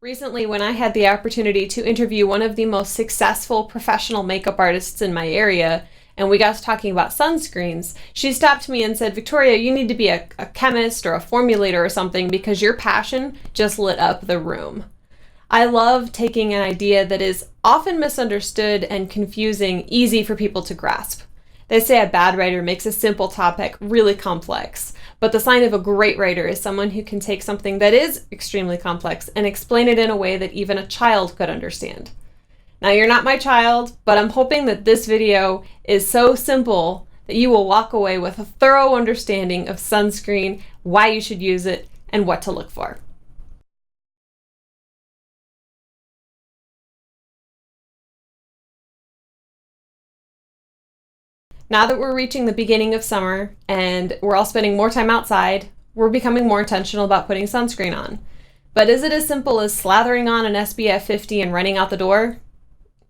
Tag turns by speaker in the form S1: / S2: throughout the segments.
S1: Recently, when I had the opportunity to interview one of the most successful professional makeup artists in my area, and we got to talking about sunscreens, she stopped me and said, "Victoria, you need to be a chemist or a formulator or something because your passion just lit up the room." I love taking an idea that is often misunderstood and confusing easy for people to grasp. They say a bad writer makes a simple topic really complex, but the sign of a great writer is someone who can take something that is extremely complex and explain it in a way that even a child could understand. Now, you're not my child, but I'm hoping that this video is so simple that you will walk away with a thorough understanding of sunscreen, why you should use it, and what to look for. Now that we're reaching the beginning of summer and we're all spending more time outside, we're becoming more intentional about putting sunscreen on. But is it as simple as slathering on an SPF 50 and running out the door?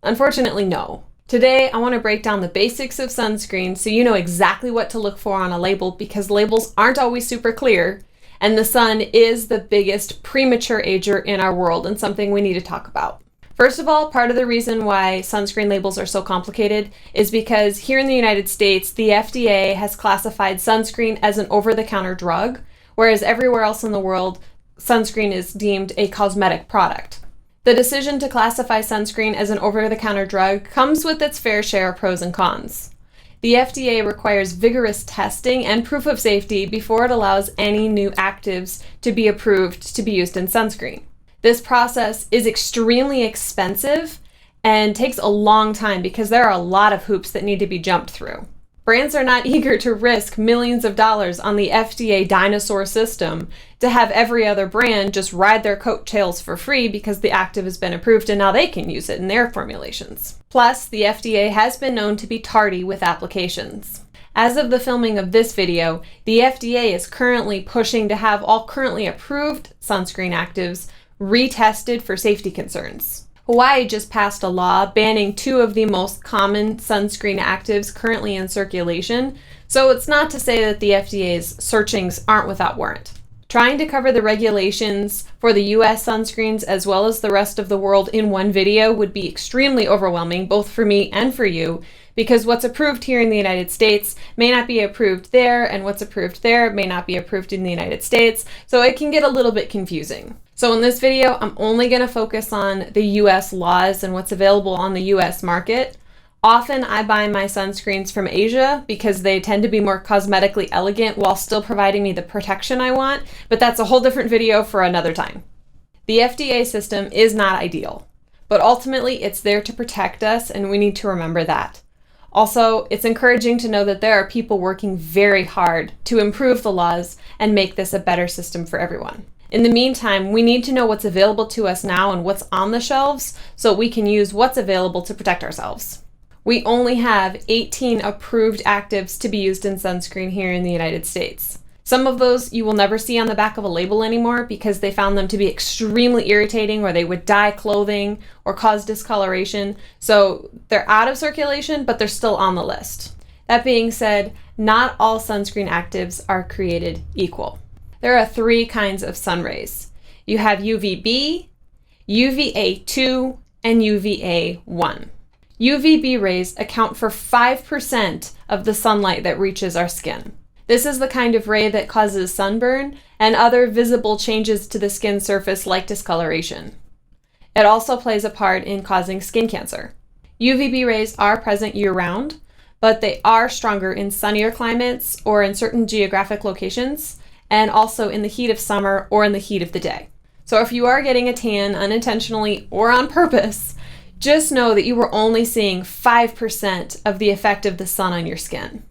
S1: Unfortunately, no. Today, I want to break down the basics of sunscreen so you know exactly what to look for on a label, because labels aren't always super clear, and the sun is the biggest premature ager in our world and something we need to talk about. First of all, part of the reason why sunscreen labels are so complicated is because here in the United States, the FDA has classified sunscreen as an over-the-counter drug, whereas everywhere else in the world, sunscreen is deemed a cosmetic product. The decision to classify sunscreen as an over-the-counter drug comes with its fair share of pros and cons. The FDA requires vigorous testing and proof of safety before it allows any new actives to be approved to be used in sunscreen. This process is extremely expensive and takes a long time because there are a lot of hoops that need to be jumped through. Brands are not eager to risk millions of dollars on the FDA dinosaur system to have every other brand just ride their coattails for free because the active has been approved and now they can use it in their formulations. Plus, the FDA has been known to be tardy with applications. As of the filming of this video, the FDA is currently pushing to have all currently approved sunscreen actives retested for safety concerns. Hawaii just passed a law banning 2 of the most common sunscreen actives currently in circulation, so it's not to say that the FDA's searchings aren't without warrant. Trying to cover the regulations for the US sunscreens as well as the rest of the world in one video would be extremely overwhelming, both for me and for you, because what's approved here in the United States may not be approved there, and what's approved there may not be approved in the United States, so it can get a little bit confusing. So in this video, I'm only going to focus on the US laws and what's available on the US market. Often I buy my sunscreens from Asia because they tend to be more cosmetically elegant while still providing me the protection I want, but that's a whole different video for another time. The FDA system is not ideal, but ultimately it's there to protect us, and we need to remember that. Also, it's encouraging to know that there are people working very hard to improve the laws and make this a better system for everyone. In the meantime, we need to know what's available to us now and what's on the shelves so we can use what's available to protect ourselves. We only have 18 approved actives to be used in sunscreen here in the United States. Some of those you will never see on the back of a label anymore because they found them to be extremely irritating, or they would dye clothing or cause discoloration. So they're out of circulation, but they're still on the list. That being said, not all sunscreen actives are created equal. There are 3 kinds of sun rays. You have UVB, UVA2, and UVA1. UVB rays account for 5% of the sunlight that reaches our skin. This is the kind of ray that causes sunburn and other visible changes to the skin surface like discoloration. It also plays a part in causing skin cancer. UVB rays are present year-round, but they are stronger in sunnier climates or in certain geographic locations, and also in the heat of summer or in the heat of the day. So if you are getting a tan unintentionally or on purpose, just know that you were only seeing 5% of the effect of the sun on your skin.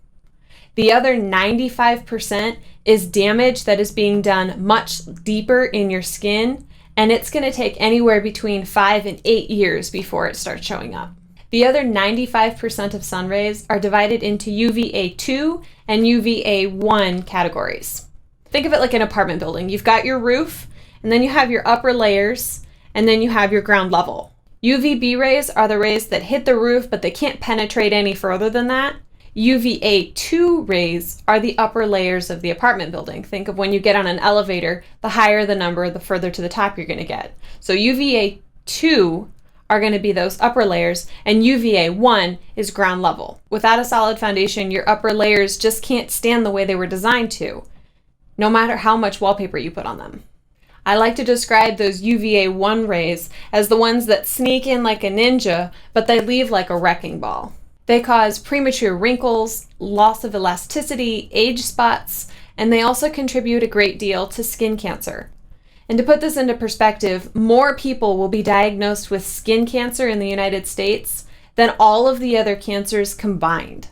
S1: The other 95% is damage that is being done much deeper in your skin, and it's going to take anywhere between 5 and 8 years before it starts showing up. The other 95% of sun rays are divided into UVA2 and UVA1 categories. Think of it like an apartment building. You've got your roof, and then you have your upper layers, and then you have your ground level. UVB rays are the rays that hit the roof, but they can't penetrate any further than that. UVA2 rays are the upper layers of the apartment building. Think of when you get on an elevator, the higher the number, the further to the top you're going to get. So UVA2 are going to be those upper layers, and UVA1 is ground level. Without a solid foundation, your upper layers just can't stand the way they were designed to, no matter how much wallpaper you put on them. I like to describe those UVA1 rays as the ones that sneak in like a ninja, but they leave like a wrecking ball. They cause premature wrinkles, loss of elasticity, age spots, and they also contribute a great deal to skin cancer. And to put this into perspective, more people will be diagnosed with skin cancer in the United States than all of the other cancers combined.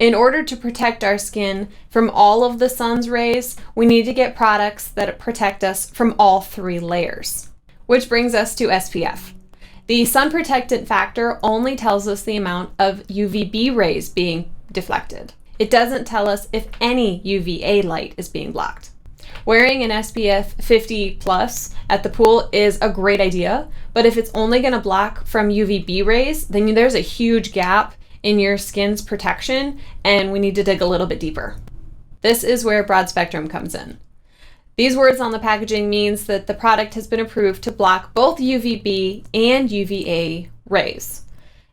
S1: In order to protect our skin from all of the sun's rays, we need to get products that protect us from all three layers. Which brings us to SPF. The sun protectant factor only tells us the amount of UVB rays being deflected. It doesn't tell us if any UVA light is being blocked. Wearing an SPF 50 plus at the pool is a great idea, but if it's only going to block from UVB rays, then there's a huge gap in your skin's protection, and we need to dig a little bit deeper. This is where broad spectrum comes in. These words on the packaging means that the product has been approved to block both UVB and UVA rays.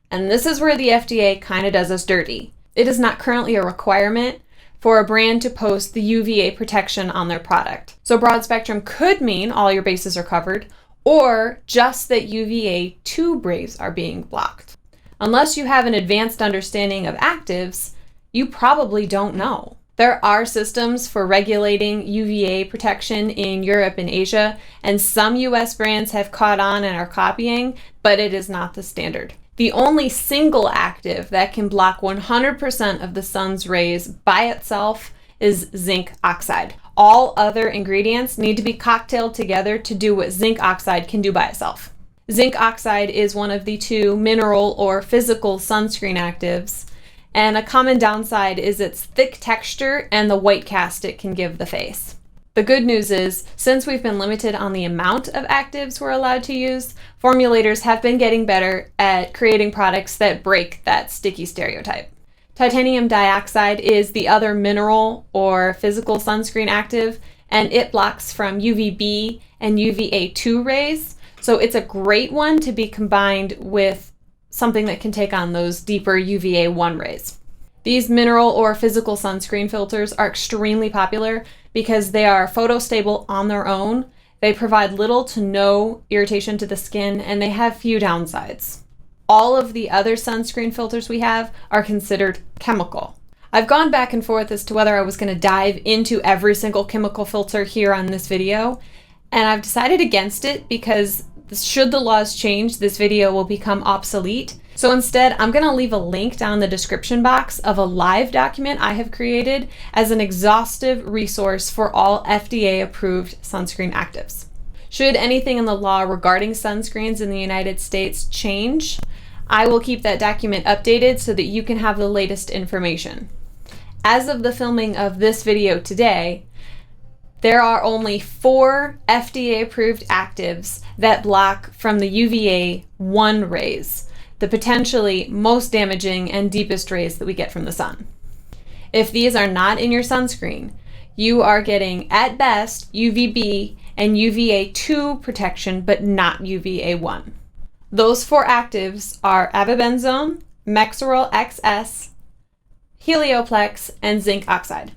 S1: And this is where the FDA kind of does us dirty. It is not currently a requirement for a brand to post the UVA protection on their product. So broad spectrum could mean all your bases are covered, or just that UVA tube rays are being blocked. Unless you have an advanced understanding of actives, you probably don't know. There are systems for regulating UVA protection in Europe and Asia, and some US brands have caught on and are copying, but it is not the standard. The only single active that can block 100% of the sun's rays by itself is zinc oxide. All other ingredients need to be cocktailed together to do what zinc oxide can do by itself. Zinc oxide is one of the two mineral or physical sunscreen actives, and a common downside is its thick texture and the white cast it can give the face. The good news is, since we've been limited on the amount of actives we're allowed to use, formulators have been getting better at creating products that break that sticky stereotype. Titanium dioxide is the other mineral or physical sunscreen active, and it blocks from UVB and UVA2 rays, so it's a great one to be combined with something that can take on those deeper UVA1 rays. These mineral or physical sunscreen filters are extremely popular because they are photostable on their own, they provide little to no irritation to the skin, and they have few downsides. All of the other sunscreen filters we have are considered chemical. I've gone back and forth as to whether I was going to dive into every single chemical filter here on this video, and I've decided against it because should the laws change, this video will become obsolete. So instead, I'm going to leave a link down in the description box of a live document I have created as an exhaustive resource for all FDA-approved sunscreen actives. Should anything in the law regarding sunscreens in the United States change, I will keep that document updated so that you can have the latest information. As of the filming of this video today, there are only 4 FDA-approved actives that block from the UVA1 rays, the potentially most damaging and deepest rays that we get from the sun. If these are not in your sunscreen, you are getting, at best, UVB and UVA2 protection, but not UVA1. Those 4 actives are avobenzone, Mexerol XS, Helioplex, and zinc oxide.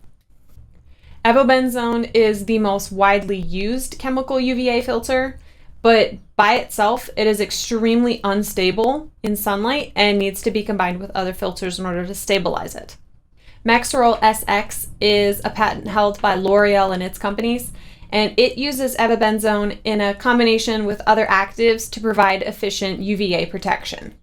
S1: Avobenzone is the most widely used chemical UVA filter, but by itself, it is extremely unstable in sunlight and needs to be combined with other filters in order to stabilize it. Mexerol SX is a patent held by L'Oreal and its companies, and it uses avobenzone in a combination with other actives to provide efficient UVA protection.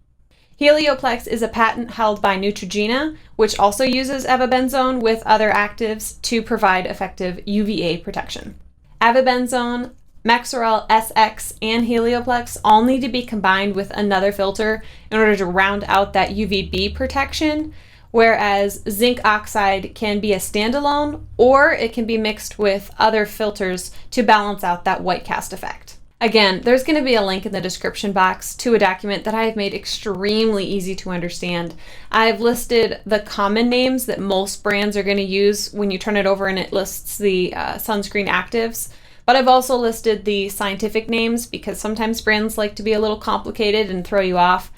S1: Helioplex is a patent held by Neutrogena, which also uses avobenzone with other actives to provide effective UVA protection. Avobenzone, Mexerol SX, and Helioplex all need to be combined with another filter in order to round out that UVB protection, whereas zinc oxide can be a standalone or it can be mixed with other filters to balance out that white cast effect. Again, there's going to be a link in the description box to a document that I have made extremely easy to understand. I've listed the common names that most brands are going to use when you turn it over, and it lists the sunscreen actives. But I've also listed the scientific names because sometimes brands like to be a little complicated and throw you off.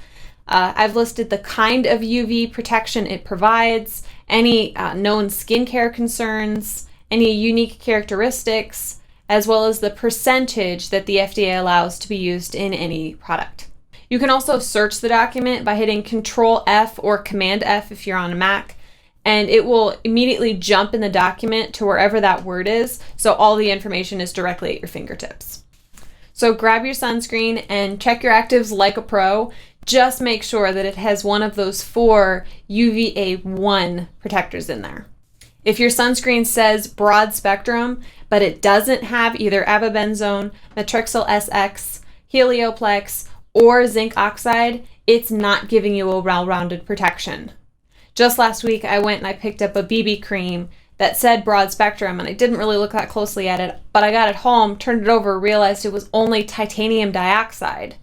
S1: I've listed the kind of UV protection it provides, any known skincare concerns, any unique characteristics, as well as the percentage that the FDA allows to be used in any product. You can also search the document by hitting Control F or Command F if you're on a Mac, and it will immediately jump in the document to wherever that word is, so all the information is directly at your fingertips. So grab your sunscreen and check your actives like a pro. Just make sure that it has one of those 4 UVA1 protectors in there. If your sunscreen says broad spectrum, but it doesn't have either avobenzone, matrixyl SX, helioplex, or zinc oxide, it's not giving you a well-rounded protection. Just last week, I went and I picked up a BB cream that said broad spectrum, and I didn't really look that closely at it, but I got it home, turned it over, realized it was only titanium dioxide,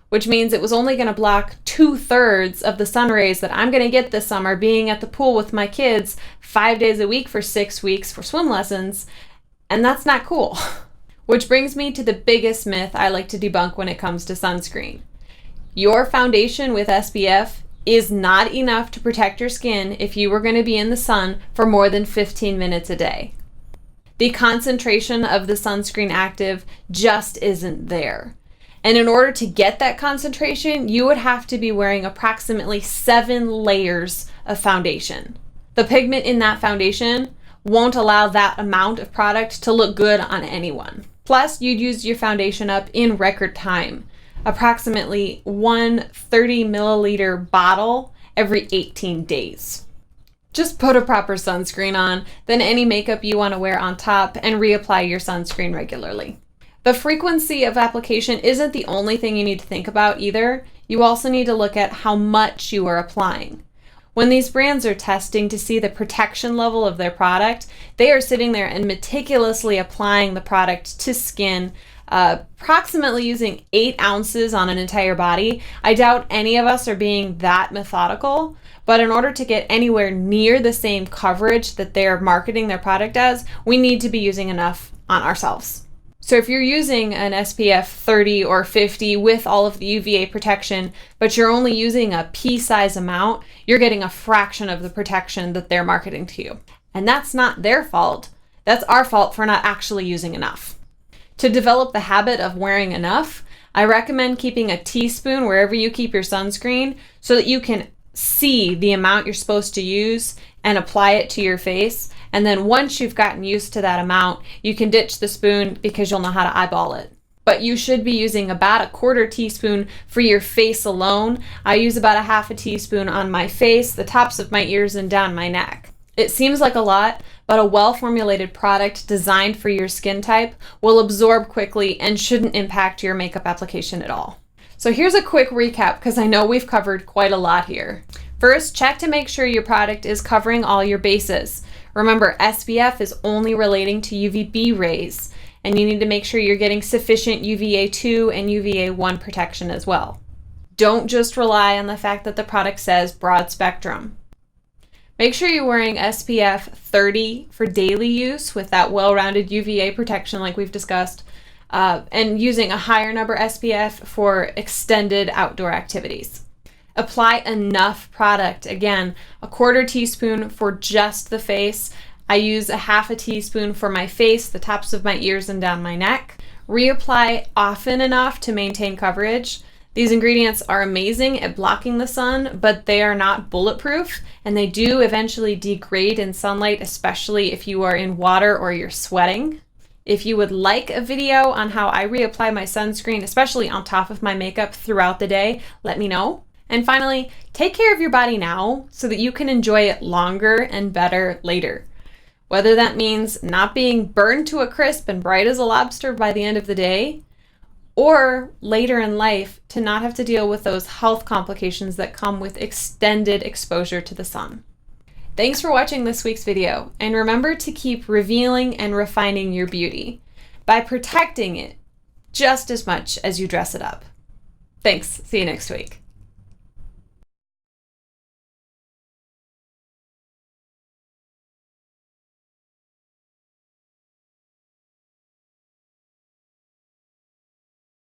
S1: which means it was only going to block 2/3 of the sun rays that I'm going to get this summer being at the pool with my kids 5 days a week for 6 weeks for swim lessons, and that's not cool. Which brings me to the biggest myth I like to debunk when it comes to sunscreen. Your foundation with SPF is not enough to protect your skin if you were going to be in the sun for more than 15 minutes a day. The concentration of the sunscreen active just isn't there. And in order to get that concentration, you would have to be wearing approximately 7 layers of foundation. The pigment in that foundation won't allow that amount of product to look good on anyone. Plus, you'd use your foundation up in record time, approximately 1 30 milliliter bottle every 18 days. Just put a proper sunscreen on, then any makeup you want to wear on top, and reapply your sunscreen regularly. The frequency of application isn't the only thing you need to think about either. You also need to look at how much you are applying. When these brands are testing to see the protection level of their product, they are sitting there and meticulously applying the product to skin, approximately using 8 ounces on an entire body. I doubt any of us are being that methodical, but in order to get anywhere near the same coverage that they're marketing their product as, we need to be using enough on ourselves. So if you're using an SPF 30 or 50 with all of the UVA protection, but you're only using a pea-size amount, you're getting a fraction of the protection that they're marketing to you. And that's not their fault. That's our fault for not actually using enough. To develop the habit of wearing enough, I recommend keeping a teaspoon wherever you keep your sunscreen so that you can see the amount you're supposed to use and apply it to your face. And then once you've gotten used to that amount, you can ditch the spoon because you'll know how to eyeball it. But you should be using about a 1/4 teaspoon for your face alone. I use about a 1/2 teaspoon on my face, the tops of my ears, and down my neck. It seems like a lot, but a well-formulated product designed for your skin type will absorb quickly and shouldn't impact your makeup application at all. So here's a quick recap because I know we've covered quite a lot here. First, check to make sure your product is covering all your bases. Remember, SPF is only relating to UVB rays, and you need to make sure you're getting sufficient UVA2 and UVA1 protection as well. Don't just rely on the fact that the product says broad spectrum. Make sure you're wearing SPF 30 for daily use with that well-rounded UVA protection like we've discussed, and using a higher number SPF for extended outdoor activities. Apply enough product. Again, a 1/4 teaspoon for just the face. I use a 1/2 teaspoon for my face, the tops of my ears, and down my neck. Reapply often enough to maintain coverage. These ingredients are amazing at blocking the sun, but they are not bulletproof, and they do eventually degrade in sunlight, especially if you are in water or you're sweating. If you would like a video on how I reapply my sunscreen, especially on top of my makeup throughout the day, let me know. And finally, take care of your body now so that you can enjoy it longer and better later. Whether that means not being burned to a crisp and bright as a lobster by the end of the day, or later in life to not have to deal with those health complications that come with extended exposure to the sun. Thanks for watching this week's video, and remember to keep revealing and refining your beauty by protecting it just as much as you dress it up. Thanks. See you next week.